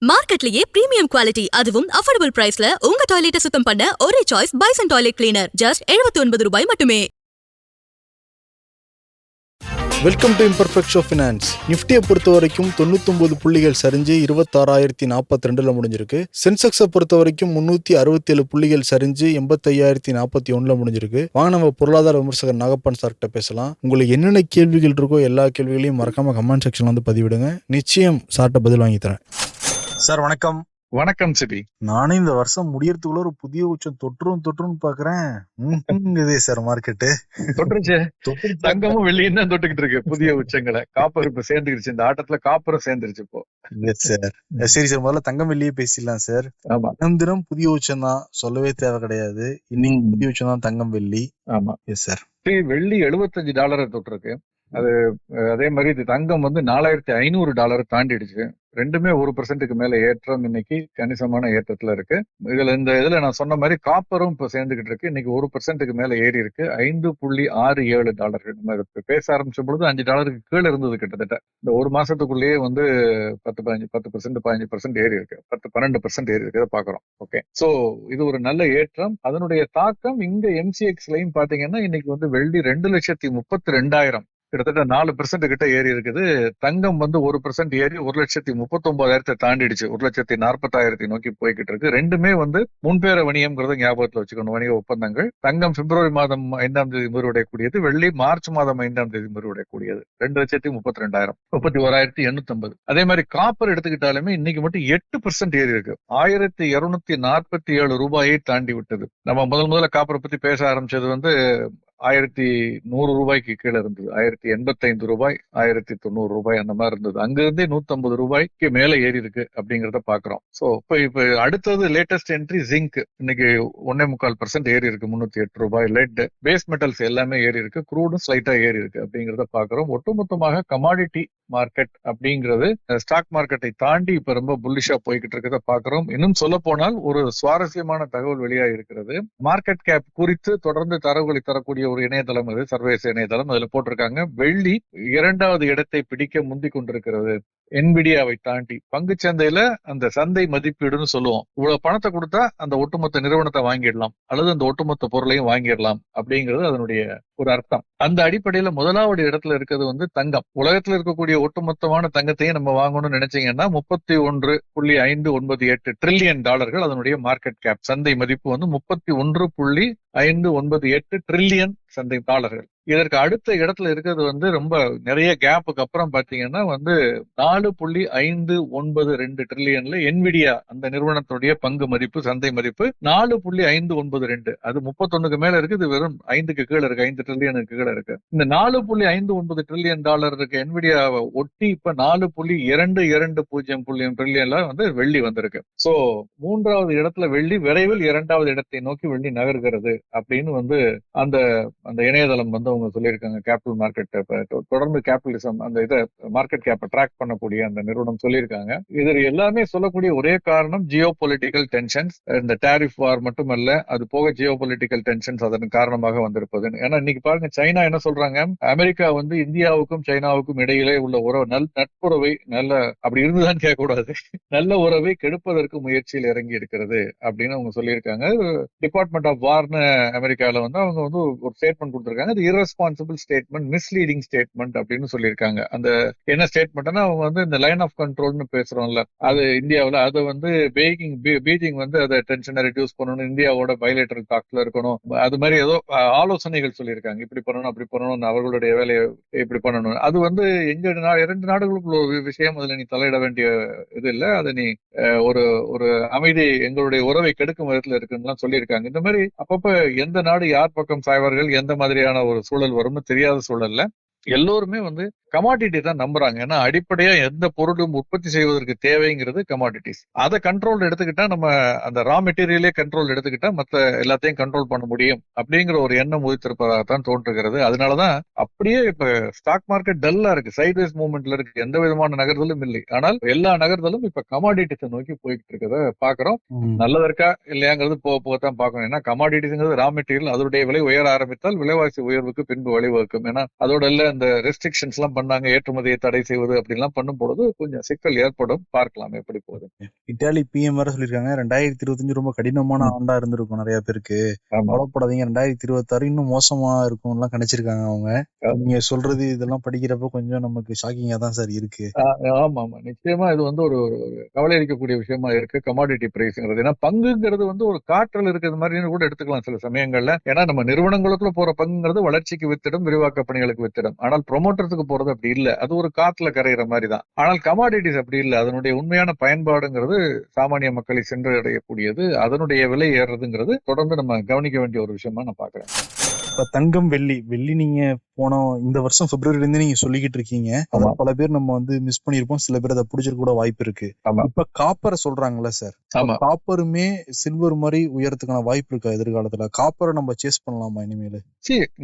மார்க்கெட்லயே premium quality அதுவும் affordable பிரைஸ்ல உங்க டாய்லெட்டை சுத்தம் பண்ண ஒரே choice Bison toilet cleaner. Just 79 ரூபாய் மட்டுமே. Welcome to imperfect show finance. நிஃப்டியை பொறுத்த வரைக்கும் 99 புள்ளிகள் சரிஞ்சு 26,042 முடிஞ்சிருக்கு. சென்செக்ஸை பொறுத்த வரைக்கும் 367 புள்ளிகள் சரிஞ்சு 85,041 முடிஞ்சிருக்கு. வாங்க நம்ம பொருளாதார விமர்சகர் நாகப்பன் சார்கிட்ட பேசலாம். உங்களுக்கு என்னென்ன கேள்விகள் இருக்கோ எல்லா கேள்விகளையும் மறக்காம கமெண்ட் செக்ஷன்ல வந்து பதிவிடுங்க. நிச்சயம் சார்ட்ட பதில் வாங்கி தரேன். சார் வணக்கம். வணக்கம் சிபி. நானே இந்த வருஷம் முடியறதுக்குள்ள ஒரு புதிய உச்சம் தொற்றுன்னு பாக்குறேன். சார் மார்க்கெட்டு தொட்டுருச்சு. தங்கமும் வெள்ளியும் தான் தொட்டுக்கிட்டு இருக்கு புதிய உச்சங்களை. காப்பர் இப்ப சேர்ந்துருச்சு, இந்த ஆட்டத்துல காப்பரும் சேர்ந்துருச்சு இப்போ. சார் சரி சார், முதல்ல தங்கம் வெள்ளியே பேசிடலாம் சார். ஆமா, தினம் புதிய உச்சம் தான், சொல்லவே தேவை கிடையாது. இன்னைக்கு புதிய உச்சம் தான் தங்கம் வெள்ளி. ஆமா எஸ் சார். வெள்ளி $75 தொட்டிருக்கு. அது அதே மாதிரி இது தங்கம் வந்து $4,500 தாண்டிடுச்சு. ரெண்டுமே 1% மேல ஏற்றம். இன்னைக்கு கணிசமான ஏற்றத்துல இருக்கு. இதுல நான் சொன்ன மாதிரி காப்பரும் இப்ப சேர்ந்துகிட்டு இருக்கு. இன்னைக்கு 1% மேல ஏறி இருக்கு. $5.67. நம்ம பேச ஆரம்பிச்ச பொழுது $5 கீழே இருந்தது. கிட்டத்தட்ட இந்த ஒரு மாசத்துக்குள்ளேயே வந்து 15% ஏறி இருக்கு. 12% ஏறி இருக்கு பாக்குறோம். ஓகே, சோ இது ஒரு நல்ல ஏற்றம். அதனுடைய தாக்கம் இங்க MCX-லயும் பாத்தீங்கன்னா இன்னைக்கு வந்து வெள்ளி 2,32,000 கிட்டத்தட்ட 4% கிட்ட ஏறி இருக்குது. தங்கம் வந்து 1% ஏறி 1,39,000 தாண்டிடுச்சு. 1,40,040 நோக்கி போய்கிட்டு இருக்கு. ரெண்டுமே வந்து முன்பேற வணிகம்ங்கிறத ஞாபகத்துல வச்சுக்கணும். வணிக ஒப்பந்தங்கள். தங்கம் பிப்ரவரி மாதம் 5ஆம் தேதி முறிவடையக்கூடியது. வெள்ளி மார்ச் மாதம் 5ஆம் தேதி முறிவடையக்கூடியது. 2,32,000, 31,850. அதே மாதிரி காப்பர் எடுத்துக்கிட்டாலுமே இன்னைக்கு மட்டும் 8% ஏறி இருக்கு. 1,247 ரூபாயை தாண்டி விட்டது. நம்ம முதல்ல காப்பரை பத்தி பேச ஆரம்பிச்சது வந்து 1,100 ரூபாய்க்கு கீழே இருந்தது. 1,085 ரூபாய், 1,090 ரூபாய் அந்த மாதிரி இருந்தது. அங்கிருந்தே 150 ரூபாய்க்கு மேல ஏறி இருக்கு அப்படிங்கறத பாக்குறோம். சோ இப்ப அடுத்தது லேட்டஸ்ட் என்ட்ரி ஜிங்க். இன்னைக்கு 1.25% ஏறி இருக்கு. 308 ரூபாய். லெட், பேஸ் மெட்டல்ஸ் எல்லாமே ஏறி இருக்கு. க்ரூடும் ஸ்லைட்டா ஏறி இருக்கு அப்படிங்கறத பாக்குறோம். ஒட்டுமொத்தமாக கமாடிட்டி மார்க்கெட் அப்படிங்கிறது ஸ்டாக் மார்க்கெட்டை தாண்டி இப்ப ரொம்ப புல்லிஷா போய்கிட்டு இருக்கிறத பாக்குறோம். இன்னும் சொல்ல போனால் ஒரு சுவாரஸ்யமான தகவல் வெளியாக இருக்கிறது. மார்க்கெட் கேப் குறித்து தொடர்ந்து தரவுகளை தரக்கூடிய ஒரு இணையதளம், அது சர்வதேச இணையதளம். அதுல போட்டிருக்காங்க, வெள்ளி 2வது இடத்தை பிடிக்க முந்தி கொண்டிருக்கிறது. என்விடியாவை தாண்டி பங்குச்சந்தையில அந்த சந்தை மதிப்பீடுன்னு சொல்லுவோம். இவ்வளவு பணத்தை கொடுத்தா அந்த ஒட்டுமொத்த நிறுவனத்தை வாங்கிடலாம் அல்லது அந்த ஒட்டுமொத்த பொருளையும் வாங்கிடலாம் அப்படிங்கிறது அதனுடைய ஒரு அர்த்தம். அந்த அடிப்படையில 1வது இடத்துல இருக்கிறது வந்து தங்கம். உலகத்துல இருக்கக்கூடிய ஒட்டுமொத்தமான தங்கத்தையும் நம்ம வாங்கணும்னு நினைச்சீங்கன்னா $31.598 ட்ரில்லியன் அதனுடைய மார்க்கெட் கேப். சந்தை மதிப்பு வந்து $31.598 ட்ரில்லியன் சந்தை டாலர்கள். இதற்கு அடுத்த இடத்துல இருக்கிறது வந்து ரொம்ப நிறைய கேப்புக்கு அப்புறம் பாத்தீங்கன்னா வந்து 4.592 ட்ரில்லியன்ல என்விடியா அந்த நிறுவனத்துடைய பங்கு மதிப்பு, சந்தை மதிப்பு 4.592. அது 31க்கு மேல இருக்கு. இது வெறும் 5க்கு கீழே இருக்கு. 5 ட்ரில்லியனுக்கு கீழே இருக்கு. இந்த $4.59 ட்ரில்லியன் இருக்கு என்விடியாவை ஒட்டி இப்ப 4.220 ட்ரில்லியன்ல வந்து வெள்ளி வந்திருக்கு. சோ 3வது இடத்துல வெள்ளி, விரைவில் 2வது இடத்தை நோக்கி வெள்ளி நகர்கிறது அப்படின்னு வந்து அந்த இணையதளம் வந்து அவங்க சொல்லியிருக்காங்க. கேபிட்டல் மார்க்கெட் தொடர்ந்து கேபிட்டலிசம் அந்த இதை மார்க்கெட் கேப்பை ட்ராக் பண்ணக்கூடிய அந்த நிறுவனம் சொல்லியிருக்காங்க. இது எல்லாமே சொல்லக்கூடிய ஒரே காரணம் ஜியோ பொலிட்டிக்கல் டென்ஷன்ஸ். இந்த டாரிஃப் வார் மட்டுமல்ல, அது போக ஜியோ பொலிட்டிக்கல் டென்ஷன்ஸ் அதன் காரணமாக வந்திருப்பது. ஏன்னா இன்னைக்கு பாருங்க, சைனா என்ன சொல்றாங்க, அமெரிக்கா வந்து இந்தியாவுக்கும் சைனாவுக்கும் இடையிலே உள்ள உறவு நட்புறவை நல்ல அப்படி இருந்துதான் கேட்கக்கூடாது, நல்ல உறவை கெடுப்பதற்கு முயற்சியில் இறங்கி இருக்கிறது அப்படின்னு அவங்க சொல்லியிருக்காங்க. டிபார்ட்மெண்ட் ஆஃப் வார்னு அமெரிக்கால வந்து அவங்க வந்து ஒரு ஸ்டேட்மெண்ட் கொடுத்திருக்காங்க. அது irresponsible ஸ்டேட்மெண்ட், மிஸ்லீடிங் ஸ்டேட்மெண்ட் அப்படின்னு சொல்லியிருக்காங்க. அந்த என்ன ஸ்டேட்மெண்ட்னா, அவங்க வந்து இந்த லைன் ஆஃப் கண்ட்ரோல்னு பேசுறோம்ல, அது இந்தியாவில் அதை வந்து பீஜிங் வந்து அதை டென்ஷனை ரெடியூஸ் பண்ணணும், இந்தியாவோட பைலேட்டரல் டாக்ஸ்ல இருக்கணும், அது மாதிரி ஏதோ ஆலோசனைகள் சொல்லியிருக்காங்க. இப்படி பண்ணணும், அப்படி பண்ணணும், அவர்களுடைய வேலையை இப்படி பண்ணணும். அது வந்து எங்க 2 நாடுகளுக்குள்ள ஒரு விஷயம். அதுல நீ தலையிட வேண்டிய இது இல்லை. அதை நீ ஒரு அமைதி, எங்களுடைய உறவை கெடுக்கும் விதத்துல இருக்குன்னு சொல்லியிருக்காங்க. இந்த மாதிரி அப்பப்ப எந்த நாடு யார் பக்கம் சாய்வார்கள், எந்த மாதிரியான ஒரு சூழல் வரும்னு தெரியாத சூழல்ல எல்லோருமே வந்து கமாடிட்டி தான் நம்புறாங்க. ஏன்னா அடிப்படையா எந்த பொருளும் உற்பத்தி செய்வதற்கு தேவைங்கிறது கமாடிட்டிஸ். அதை கண்ட்ரோல் எடுத்துக்கிட்டா, நம்ம அந்த ரா மெட்டீரியலே கண்ட்ரோல் எடுத்துக்கிட்டா மத்த எல்லாத்தையும் கண்ட்ரோல் பண்ண முடியும் அப்படிங்கிற ஒரு எண்ணம் உதித்திருப்பதாகத்தான் தோன்றுகிறது. அதனாலதான் அப்படியே இப்ப ஸ்டாக் மார்க்கெட் டல்லா இருக்கு, சைட்வேஸ் மூவ்மெண்ட்ல இருக்கு, எந்த விதமான நகர்தலும் இல்லை. ஆனால் எல்லா நகர்தலும் இப்ப கமாடிட்டிஸை நோக்கி போய்கிட்டு இருக்கிறத பாக்குறோம். நல்லதற்கா இல்லையாங்கிறது போகத்தான் பார்க்கணும். ஏன்னா கமாடிட்டிஸ்ங்கிறது ரா மெட்டீரியல், அதனுடைய விலை உயர ஆரம்பித்தால் விலைவாசி உயர்வுக்கு பின்பு வழிவகுக்கும். ஏன்னா அதோட இல்ல இந்த ரெஸ்ட்ரிக்ஷன்ஸ் எல்லாம் பண்ணாங்க, ஏற்றுமதியை தடை செய்வது அப்படின்லாம் பண்ணும் பொழுது கொஞ்சம் சிக்கல் ஏற்படும். பார்க்கலாம் எப்படி போகுது. இத்தாலி பிஎம் வேற சொல்லியிருக்காங்க 2025 ரொம்ப கடினமான ஆண்டா இருந்திருக்கும் நிறைய பேருக்கு, ஆமா. கவலைப்படாதீங்க 2026 இன்னும் மோசமா இருக்கும்லாம் கணிச்சிருக்காங்க அவங்க. நீங்க சொல்றது இதெல்லாம் படிக்கிறப்ப கொஞ்சம் நமக்கு ஷாக்கிங்கா தான் சார் இருக்கு. ஆமா ஆமா, நிச்சயமா இது வந்து ஒரு கவலை அளிக்கக்கூடிய விஷயமா இருக்கு கமாடிட்டி பிரைஸ்ங்கிறது. ஏன்னா பங்குங்கிறது வந்து ஒரு காற்றல் இருக்கிறது மாதிரி கூட எடுத்துக்கலாம் சில சமயங்கள்ல. ஏன்னா நம்ம நிறுவனங்களுக்குள்ள போற பங்குங்கிறது வளர்ச்சிக்கு வித்திடும், விரிவாக்க பணிகளுக்கு வித்திடும். ஆனால் ப்ரொமோட்டர்ஸுக்கு போறது அப்படி இல்ல, அது ஒரு காற்றுல கரையிற மாதிரி தான். ஆனால் கமாடிட்டிஸ் அப்படி இல்ல, அதனுடைய உண்மையான பயன்பாடுங்கிறது சாமானிய மக்களை சென்றடையக்கூடியது. அதனுடைய விலை ஏறுறதுங்கிறது தொடர்ந்து நம்ம கவனிக்க வேண்டிய ஒரு விஷயமா நான் பாக்குறேன். இப்ப தங்கம் வெள்ளி நீங்க போன இந்த வருஷம் பிப்ரவரில இருந்து நீங்க சொல்லிக்கிட்டு இருக்கீங்க. ஆமா. பல பேர் நம்ம வந்து மிஸ் பண்ணிருப்போம், சில பேர் அதை பிடிச்சிருக்க கூட வாய்ப்பு இருக்கு. ஆமா. இப்ப காப்பரை சொல்றாங்கல்ல சார், ஆமா. காப்பருமே சில்வர் மாதிரி உயரத்துக்கான வாய்ப்பு இருக்கா எதிர்காலத்துல? காப்பரை நம்ம சேஸ் பண்ணலாமா இனிமேல்?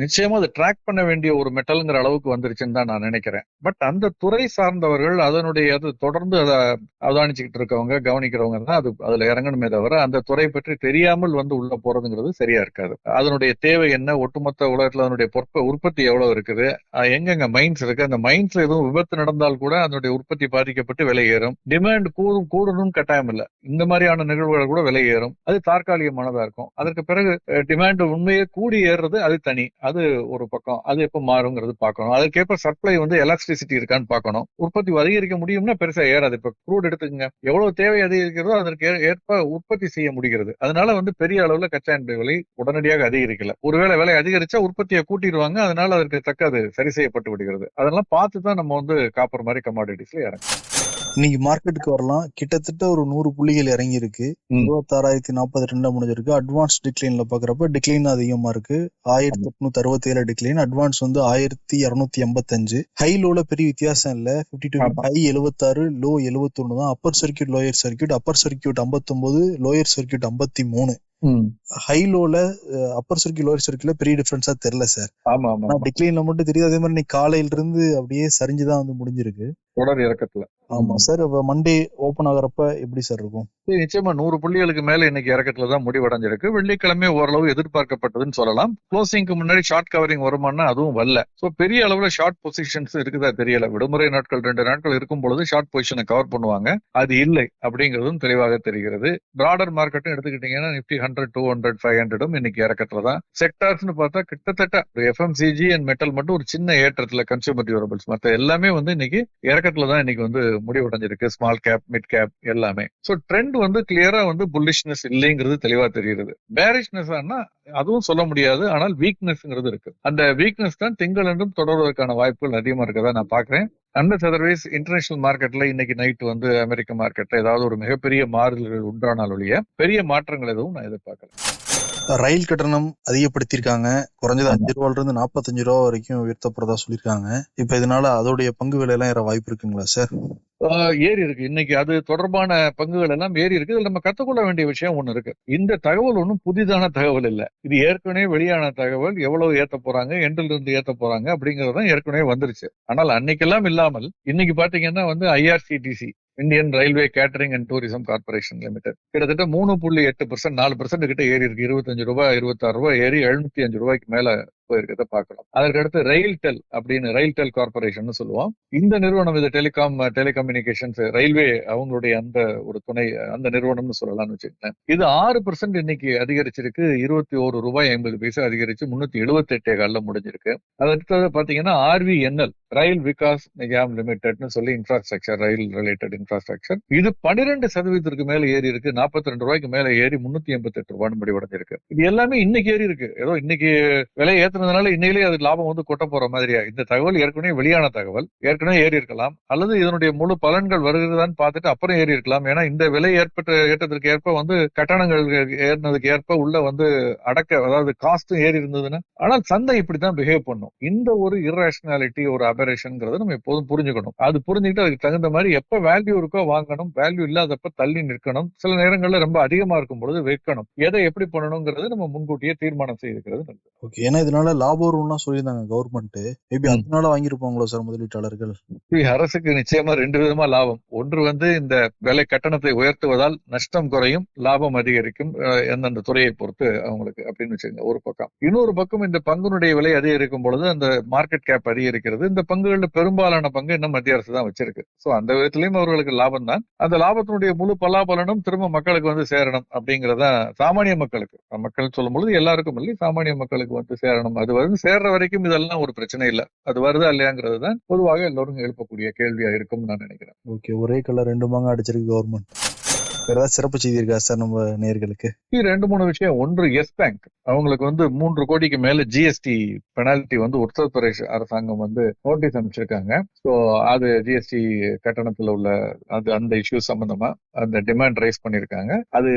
நிச்சயமா அது ட்ராக் பண்ண வேண்டிய ஒரு மெட்டல்ங்கிற அளவுக்கு வந்துருச்சுன்னு தான் நான் நினைக்கிறேன். பட் அந்த துறை சார்ந்தவர்கள் அதனுடைய தொடர்ந்து அதை அவதானிச்சுக்கிட்டு இருக்கவங்க, கவனிக்கிறவங்க தான் அதுல இறங்கணுமே தவிர அந்த துறை பற்றி தெரியாமல் வந்து உள்ள போறதுங்கிறது சரியா இருக்காது. அதனுடைய தேவை என்ன, ஒட்டுமொத்த உலகத்துல அதனுடைய உற்பத்தி எவ்வளவு இருக்குது, எங்கெங்க மைன்ஸ் இருக்கு, அந்த மைன்ஸ்ல எதுவும் விபத்து நடந்தால் கூட அதனுடைய உற்பத்தி பாதிக்கப்பட்டு விலை ஏறும். டிமாண்ட் கூடணும் கட்டாயம் இல்ல, இந்த மாதிரியான நிகழ்வுகள் கூட விலை ஏறும். அது தற்காலிகமானதா இருக்கும். அதற்கு பிறகு டிமாண்ட் உண்மையே கூடி ஏறுறது அது தனி, அது ஒரு பக்கம். அது எப்ப மாறுங்கிறது பார்க்கணும். அதுக்கேற்ப சப்ளை வந்து எலாஸ்டிசிட்டி இருக்கான்னு பார்க்கணும். உற்பத்தி அதிகரிக்க முடியும்னா பெருசா ஏறாது. இப்ப க்ரூட் எடுத்துக்கங்க, எவ்வளவு தேவை அதிகரிக்கிறதோ அதற்கு ஏற்ப உற்பத்தி செய்ய முடிகிறது. அதனால வந்து பெரிய அளவுல கச்சா எண்ணெய் விலை உடனடியாக அதிகரிக்கல. ஒருவேளை விலை அதிகரிச்சா உற்பத்தியை கூட்டிடுவாங்க, அதனால அதற்கு தக்க அது சரி செய்யப்பட்டு விடுகிறது. அதெல்லாம் பார்த்துதான் நம்ம வந்து காப்பர் மாதிரி கமாடிட்டிஸ்ல இறங்கும். இன்னைக்கு மார்க்கெட்டுக்கு வரலாம், கிட்டத்தட்ட ஒரு 100 புள்ளிகள் இறங்கி இருக்கு. 26,042 முடிஞ்சிருக்கு. அட்வான்ஸ் டிக்ளைன்ல பாக்குறப்ப டிக்ளைன் அதிகமா இருக்கு. 1867 டிக்ளைன், அட்வான்ஸ் வந்து 1285. ஹை லோல பெரிய வித்தியாசம் இல்ல. 52 ஹை 76, லோ 71 தான். Upper circuit lower circuit, upper circuit 59, lower circuit 53. High லோல அப்பர் சர்க்கியூட் லோயர் சர்க்கியூட்ல பெரிய டிஃபரன்ஸா தெரியல சார். ஆனா டிக்ளைன்ல மட்டும் தெரியுது. அதே மாதிரி காலையில இருந்து அப்படியே சரிஞ்சுதான் வந்து முடிஞ்சிருக்கு தொடர் இறக்கத்துல. ஆமா சார். மண்டே ஓபன் ஆகிறப்ப எப்படி சார் இருக்கும்? நிச்சயமா 100 புள்ளிகளுக்கு மேல இன்னைக்கு இறக்கத்துலதான் முடிவடைஞ்சிருக்கு. வெள்ளிக்கிழமை ஓரளவு எதிர்பார்க்கப்பட்டதுன்னு சொல்லலாம். க்ளோசிங்க்கு முன்னாடி ஷார்ட் கவரிங் வருமானா அதுவும் வரல. சோ பெரிய அளவுல ஷார்ட் பொசிஷன்ஸ் இருக்குதா தெரியல. விடுமுறை நாட்கள் 2 நாட்கள் இருக்கும் பொழுது ஷார்ட் பொசிஷனை கவர் பண்ணுவாங்க, அது இல்லை அப்படிங்கிறதும் தெளிவாக தெரிகிறது. பிராடர் மார்க்கெட்டும் எடுத்துக்கிட்டீங்கன்னா நிப்டி 100, 200, 500 இன்னைக்கு இறக்கத்துலதான். செக்டார்ஸ்னு பார்த்தா கிட்டத்தட்ட எஃப்எம்சிஜி அண்ட் மெட்டல் மட்டும் ஒரு சின்ன ஏற்றத்துல, கன்சூமர் டியூரபிள்ஸ் மற்ற எல்லாமே வந்து இன்னைக்கு இறக்கத்துலதான் இன்னைக்கு வந்து முடிவடைஞ்சிருக்கு. ஸ்மால் கேப், மிட் கேப் எல்லாமே. சோ ட்ரெண்ட் வந்து கிளியரா வந்து புல்லிஷ்னஸ் இல்லைங்கிறது தெளிவா தெரிகிறது. பேரிஷ்னஸ் ஆனா அதுவும் சொல்ல முடியாது, ஆனால் வீக்னஸ்ங்கிறது இருக்கு. அந்த வீக்னஸ் தான் திங்கள் என்றும் தொடர்வதற்கான வாய்ப்புகள் அதிகமா இருக்கதா நான் பாக்குறேன். அண்டர் அதர்வைஸ் இன்டர்நேஷனல் மார்க்கெட்ல இன்னைக்கு நைட் வந்து அமெரிக்க மார்க்கெட்ல ஏதாவது ஒரு மிகப்பெரிய மாறுதல்கள் உண்டானால் ஒழிய பெரிய மாற்றங்கள் எதுவும் நான் எதிர்பார்க்கல. ரயில் கட்டணம் அதிகப்படுத்திருக்காங்க. குறைஞ்சது 5 ரூபாயில இருந்து 45 ரூபா வரைக்கும் உயர்த்தப்படுறதா சொல்லியிருக்காங்க. இப்ப இதனால அதோடைய பங்கு விலை எல்லாம் ஏற வாய்ப்பு இருக்குங்களா சார்? ஏறி இருக்கு. இன்னைக்கு அது தொடர்பான பங்குகள் எல்லாம் ஏறி இருக்கு. இதுல நம்ம கத்துக்கொள்ள வேண்டிய விஷயம் ஒண்ணு இருக்கு. இந்த தகவல் ஒன்றும் புதிதான தகவல் இல்ல. இது ஏற்கனவே வெளியான தகவல். எவ்வளவு ஏத்த போறாங்க, எண்டில் இருந்து ஏத்த போறாங்க அப்படிங்கறதுதான் ஏற்கனவே வந்துருச்சு. ஆனால் அன்னைக்கெல்லாம் இல்லாமல் இன்னைக்கு பாத்தீங்கன்னா வந்து IRCTC, Indian railway catering and tourism corporation limited கிட்டத்தட்ட 3.8%, 4% கிட்ட ஏறி இருக்கு. 25 ரூபாய், 26 ரூபாய் ஏறி 705 ரூபாய்க்கு மேல போயிருக்கிறத பார்க்கலாம். அதற்கடுத்து ரயில்டெல் அப்படின்னு, ரயில்டெல் கார்பரேஷன் சொல்லுவோம். இந்த நிறுவனம் இது டெலிகம்யூனிகேஷன்ஸ், ரயில்வே அவங்களுடைய அந்த ஒரு துணை அந்த நிறுவனம்னு சொல்லலாம்னு வச்சுக்கேன். இது 6% இன்னைக்கு அதிகரிச்சிருக்கு. 21 ரூபாய் 50 பைசா அதிகரிச்சு 378 முடிஞ்சிருக்கு. அதற்கு பாத்தீங்கன்னா RVNL, ரயில் விகாஸ் நிகாம் லிமிடெட்னு சொல்லி இன்ஃப்ராஸ்ட்ரக்சர், ரயில் ரிலேட்டட் இன்ஃப்ராஸ்ட்ரக்சர், இது 12% மேல ஏறி இருக்கு. 42 ரூபாய்க்கு மேல ஏறி 388 ரூபாய் முடிவடைஞ்சிருக்கு. இது எல்லாமே இன்னைக்கு ஏறி இருக்கு. ஏதோ இன்னைக்கு விலை ஏத்துனதுனால இன்னையிலே அது லாபம் வந்து கொட்ட போற மாதிரியா? இந்த தகவல் ஏற்கனவே வெளியான தகவல், ஏற்கனவே ஏறி இருக்கலாம், அல்லது இதனுடைய முழு பலன்கள் வருகிறதான்னு பார்த்துட்டு அப்புறம் ஏறி இருக்கலாம். ஏன்னா இந்த விலை ஏற்றத்திற்கு ஏற்ப வந்து கட்டணங்கள் ஏறினதுக்கு ஏற்ப உள்ள வந்து அதாவது காஸ்டும் ஏறி இருந்ததுன்னா, ஆனால் சந்தை இப்படித்தான் பிஹேவ் பண்ணும். இந்த ஒரு இர்ரேஷனாலிட்டி, ஒரு அபரேஷன்ங்கிறத நம்ம எப்போதும் புரிஞ்சுக்கணும். அது புரிஞ்சுக்கிட்டு அதுக்கு தகுந்த மாதிரி எப்ப வேல்யூ இருக்கோ வாங்கணும், வேல்யூ இல்லாதப்ப தள்ளி நிற்கணும், சில நேரங்கள்ல ரொம்ப அதிகமா இருக்கும் பொழுது விற்கணும். எதை எப்படி பண்ணணுங்கிறது நம்ம முன்கூட்டியே தீர்மானம் செய்திருக்கிறது நல்லது. ஓகே. ஏன்னா இதனால லாபம் வரும்லாம் சொல்லியிருந்தாங்க கவர்மெண்ட். மேபி அதனால வாங்கியிருப்பாங்களோ சார் முதலீட்டாளர்கள்? அரசுக்கு நிச்சயமா 2 விதமா லாபம். ஒன்று வந்து இந்த விலை கட்டணத்தை உயர்த்துவதால் நஷ்டம் குறையும், லாபம் அதிகரிக்கும், எந்தெந்த துறையை பொறுத்து அவங்களுக்கு அப்படின்னு வச்சுங்க ஒரு பக்கம். இன்னொரு பக்கம் இந்த பங்குனுடைய விலை அதிகரிக்கும் பொழுது அந்த மார்க்கெட் கேப் அதிகரிக்கிறது. இந்த பங்குகள்ல பெரும்பாலான பங்கு இன்னும் மத்திய அரசு தான் வச்சிருக்கு. சோ அந்த விதத்திலயும் அவர்களுக்கு லாபம் தான். அந்த லாபத்தினுடைய முழு பலாபலனும் திரும்ப மக்களுக்கு வந்து சேரணும் அப்படிங்கறதா சாமானிய மக்களுக்கு. மக்கள் சொல்லும் பொழுது எல்லாருக்கும் இல்லை, சாமானிய மக்களுக்கு வந்து சேரணும். அது வந்து சேர்ற வரைக்கும் இதெல்லாம் ஒரு பிரச்சனை இல்லை. அது வருதா இல்லையாங்கிறது தான் பொதுவாக எல்லோரும் எழுப்பக்கூடிய கேள்வியா இருக்கும்னு நான் நினைக்கிறேன். ஓகே. ஒரே கலர் 2 மாங்க அடிச்சிருக்கு கவர்மெண்ட். வேற ஏதாவது சிறப்பு செய்தி இருக்கா சார் நம்ம நேயர்களுக்கு? 2-3 விஷயம். ஒன்று, எஸ் பேங்க் அவங்களுக்கு வந்து 3 கோடிக்கு மேல ஜிஎஸ்டி பெனால்டி வந்து உத்தரப்பிரதேச அரசாங்கம் வந்து நோட்டீஸ் அனுப்பிச்சிருக்காங்க. ஸோ அது ஜிஎஸ்டி கட்டணத்துல உள்ள அந்த இஷ்யூ சம்பந்தமா அந்த டிமாண்ட் ரைஸ் பண்ணிருக்காங்க. அது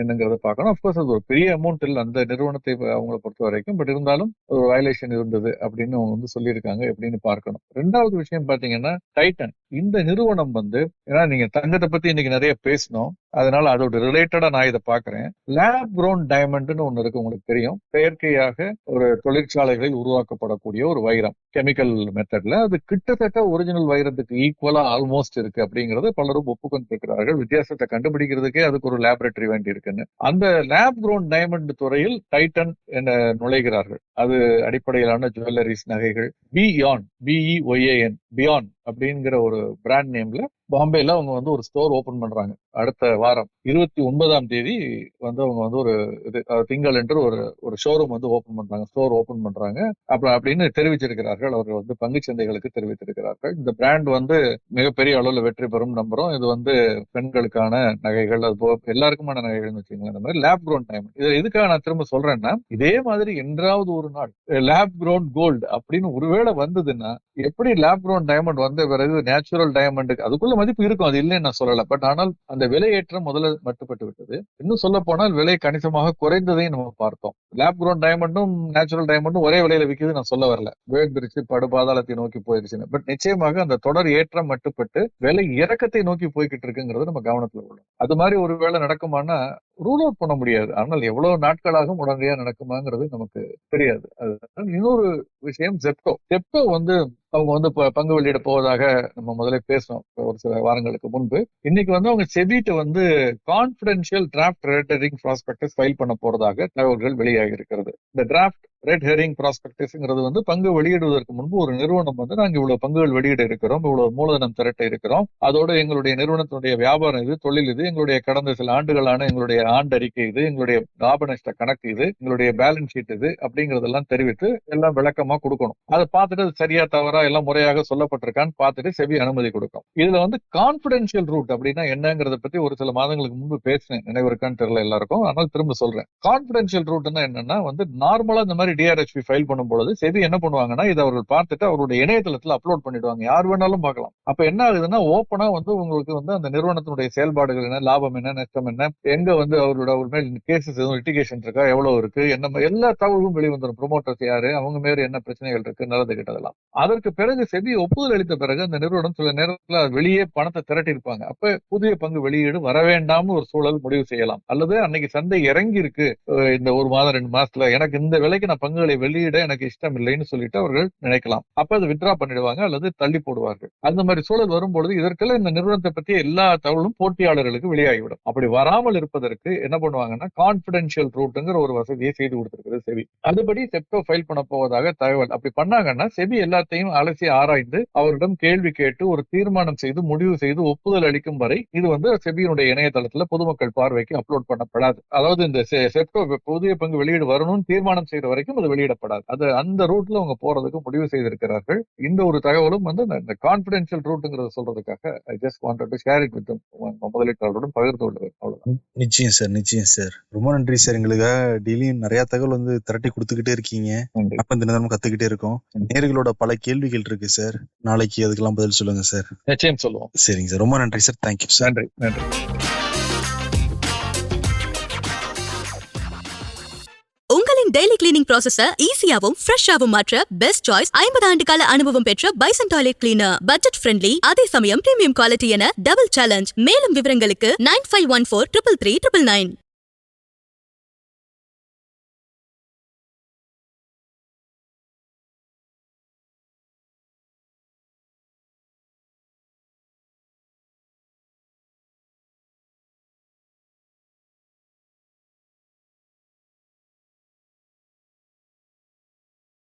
என்னங்கிறத பார்க்கணும். அப்கோர்ஸ் அது ஒரு பெரிய அமௌண்ட் இல்லை அந்த நிறுவனத்தை அவங்களை பொறுத்த வரைக்கும். பட் இருந்தாலும் ஒரு வயலேஷன் இருந்தது அப்படின்னு அவங்க வந்து சொல்லியிருக்காங்க. எப்படின்னு பார்க்கணும். 2வது விஷயம் பாத்தீங்கன்னா டைட்டன். இந்த நிறுவனம் வந்து, ஏன்னா நீங்க தங்கத்தை பத்தி இன்னைக்கு நிறைய பேசணும், அதனால அதோட ரிலேட்டடா நான் இதை பாக்குறேன். லேப் க்ரோன் டைமண்ட்னு ஒண்ணு இருக்கு, உங்களுக்கு தெரியும். செயற்கையாக ஒரு தொழிற்சாலைகளில் உருவாக்கப்படக்கூடிய ஒரு வைரம், கெமிக்கல் மெத்தட்ல. அது கிட்டத்தட்ட ஒரிஜினல் வைரத்துக்கு ஈக்குவலா ஆல்மோஸ்ட் இருக்கு அப்படிங்கறத பலரும் ஒப்புக்கொண்டிருக்கிறார்கள். வித்தியாசத்தை கண்டுபிடிக்கிறதுக்கே அதுக்கு ஒரு லேபரேட்டரி வேண்டி இருக்குன்னு. அந்த லேப் க்ரோன் டைமண்ட் துறையில் டைட்டன் என நுழைகிறார்கள். அது அடிப்படையிலான ஜுவல்லரிஸ், நகைகள். பியாண்ட், BEYAN, பியாண்ட் அப்படிங்கிற ஒரு பிராண்ட் நேம்ல பாம்பேல அவங்க வந்து ஒரு ஸ்டோர் ஓபன் பண்றாங்க. அடுத்த வாரம் 29ஆம் தேதி வந்து அவங்க வந்து ஒரு திங்கள் என்று ஒரு ஷோரூம் வந்து ஓபன் பண்றாங்க, ஸ்டோர் ஓபன் பண்றாங்க அப்படின்னு தெரிவிச்சிருக்கிறார்கள். அவர்கள் வந்து பங்கு சந்தைகளுக்கு தெரிவித்திருக்கிறார்கள். இந்த பிராண்ட் வந்து மிகப்பெரிய அளவுல வெற்றி பெறும் நம்புறோம். இது வந்து பெண்களுக்கான நகைகள், அது போக எல்லாருக்குமான நகைகள்னு வச்சுக்கோங்க. இந்த மாதிரி லேப் க்ரோன் டைமண்ட். இது எதுக்காக நான் திரும்ப சொல்றேன்னா, இதே மாதிரி என்றாவது ஒரு நாள் லேப் க்ரோன் கோல்டு அப்படின்னு ஒருவேளை வந்ததுன்னா, எப்படி லேப் க்ரோன் டைமண்ட் வந்த பிறகு நேச்சுரல் டைமண்டுக்கு அதுக்குள்ள மதிப்பு இருக்கும், அது இல்லைன்னு நான் சொல்லல. பட் ஆனால் அந்த விலையேற்றம் முதல்ல மட்டுப்பட்டு விட்டது. இன்னும் சொல்ல போனால் விலை கணிசமாக குறைந்ததையும் நம்ம பார்த்தோம். லேப் க்ரோன் டைமண்டும் நேச்சுரல் டைமண்டும் ஒரே விலையில விற்குது நான் சொல்ல வரல. வேர்பிரிச்சு படுபாதாளத்தை நோக்கி போயிருச்சுன்னு. பட் நிச்சயமாக அந்த தொடர் ஏற்றம் மட்டுப்பட்டு விலை இறக்கத்தை நோக்கி போய்கிட்டு இருக்குங்கிறது நம்ம கவனத்துல உள்ளோம். அது மாதிரி ஒரு வேளை நடக்குமானா ரூல் அவுட் பண்ண முடியாது. ஆனால் எவ்வளவு நாட்களாகவும் உடனடியா நடக்குமாங்கிறது நமக்கு தெரியாது. இன்னொரு விஷயம், செப்டோ வந்து அவங்க வந்து பங்கு வெளியிட போவதாக நம்ம முதல்ல பேசணும் ஒரு சில வாரங்களுக்கு முன்பு. இன்னைக்கு வந்து அவங்க செபிட்ட வந்து confidential draft red herring prospectus file பண்ண போறதாக தகவல்கள் வெளியாகி இருக்கிறது. இந்த டிராஃப்ட் ரெட் ஹெரிங் ப்ராஸ்பெக்டஸ்ங்கிறது வந்து பங்கு வெளியிடுவதற்கு முன்பு ஒரு நிறுவனம் வந்து நாங்க இவ்வளவு பங்குகள் வெளியிட இருக்கிறோம், இவ்வளவு மூலதனம் திரட்ட இருக்கிறோம், அதோட எங்களுடைய நிறுவனத்தினுடைய வியாபாரம் இது, தொழில் இது, எங்களுடைய கடந்த சில ஆண்டுகளான எங்களுடைய ஆண்டறிக்கை இது, எங்களுடைய லாப நஷ்ட கணக்கு இது, எங்களுடைய பேலன்ஸ் ஷீட் இது அப்படிங்கறதெல்லாம் தெரிவித்து எல்லாம் விளக்கமா கொடுக்கணும். அதை பார்த்துட்டு அது சரியா தவறா எல்லாம் முறையாக சொல்லப்பட்டிருக்கான்னு பார்த்துட்டு செபி அனுமதி கொடுக்கும். இதுல வந்து கான்பிடென்ஷியல் ரூட் அப்படின்னா என்னங்கறத பத்தி ஒரு சில மாதங்களுக்கு முன்பு பேசினேன், நினைவிருக்கான்னு தெரியல எல்லாருக்கும், ஆனால் திரும்ப சொல்றேன். கான்பிடென்ஷியல் ரூட்னா என்னன்னா வந்து நார்மலா இந்த மாதிரி DRHP ஃபைல் பண்ணும்போது செபி என்ன பண்ணுவாங்கன்னா, இதை அவர்கள் பார்த்துட்டு அவருடைய இணையதளத்துல அப்லோட் பண்ணிடுவாங்க, யார் வேணாலும் பார்க்கலாம். அப்ப என்ன ஆகுதுன்னா, ஓப்பனா வந்து உங்களுக்கு வந்து அந்த நிறுவனத்தினுடைய செயல்பாடுகள் என்ன, லாபம் என்ன, நஷ்டம் என்ன, எங்க வந்து அவரோட மேல் கேசஸ் எதுவும் லிட்டிகேஷன் இருக்கா, எவ்வளவு இருக்கு, என்ன எல்லா தகவலும் வெளிவந்துடும். ப்ரொமோட்டர்ஸ் யாரு, அவங்க மேல என்ன பிரச்சனைகள் இருக்கு, நல்லது கிட்டதெல்லாம். அதற்கு பிறகு செபி ஒப்புதல் அளித்த பிறகு அந்த நிறுவனம் சில நேரத்துல வெளியே பணத்தை திரட்டி இருப்பாங்க. அப்ப புதிய பங்கு வெளியீடு வர வேண்டாம்னு ஒரு சூழல் முடிவு செய்யலாம். அல்லது அன்னைக்கு சந்தை இறங்கி இருக்கு, இந்த ஒரு மாதம் 2 மாசத்துல எனக்கு இந்த விலைக்கு நான் பங்குகளை வெளியிட எனக்கு இஷ்டம் இல்லைன்னு சொல்லிட்டு அவர்கள் நினைக்கலாம். அப்ப அதை வித்ரா பண்ணிடுவாங்க அல்லது தள்ளி போடுவார்கள். அந்த மாதிரி சூழல் வரும்பொழுது இதற்கெல்லாம் இந்த நிறுவனத்தை பத்தி எல்லா தகவலும் போட்டியாளர்களுக்கு வெளியாகிவிடும். அப்படி வராமல் இருப்பதற்கு என்ன பண்ணுவாங்கன்னா, கான்பிடென்ஷியல் ரூட்ங்கிற ஒரு வசதியை செய்து கொடுத்திருக்கிறது செபி. அதுபடி செப்டோ ஃபைல் பண்ண போவதாக தகவல். அப்படி பண்ணாங்கன்னா செபி எல்லாத்தையும் அலசி ஆராய்ந்து அவரிடம் கேள்வி கேட்டு ஒரு தீர்மானம் செய்து முடிவு செய்து ஒப்புதல் அளிக்கும் வரை இது வந்து செபியினுடைய இணையதளத்துல பொதுமக்கள் பார்வைக்கு அப்லோட் பண்ணப்படாது. அதாவது இந்த செப்டோ புதிய பங்கு வெளியீடு வரணும்னு தீர்மானம் செய்த வரைக்கும் அது வெளியிடப்படாது. அது அந்த ரூட்ல அவங்க போறதுக்கு முடிவு செய்திருக்கிறார்கள். இந்த ஒரு தகவலும் வந்து இந்த கான்பிடென்ஷியல் ரூட்ங்கிறத சொல்றதுக்காக I just wanted to share it with முதலீட்டாளருடன் பகிர்ந்து கொள்வது. அவ்வளவுதான். நிச்சயம் சார், நிச்சயம் சார். ரொம்ப நன்றி சார். எங்களுக்காக டெய்லியும் நிறைய தகவல் வந்து திரட்டி கொடுத்துக்கிட்டே இருக்கீங்க. அப்ப இந்த நேரமும் கத்துக்கிட்டே இருக்கோம். நேயர்களோட பல கேள்விகள் இருக்கு சார், நாளைக்கு அதுக்கெல்லாம் பதில் சொல்லுங்க சார். நிச்சயம் சொல்லுவோம். சரிங்க சார், ரொம்ப நன்றி சார். Thank you sir. நன்றி நன்றி. உங்களின் டெய்லி கிளீனிங் ப்ராசஸ ஈஸியாவும் ஃப்ரெஷ்ஷாவும் மாற்ற பெஸ்ட் சாய்ஸ் 50 ஆண்டு கால அனுபவம் பெற்ற bison toilet cleaner. Budget friendly, அதே சமயம் பிரீமியம் குவாலிட்டி என டபுள் சேலஞ்ச். மேலும் விவரங்களுக்கு 9514 333 999.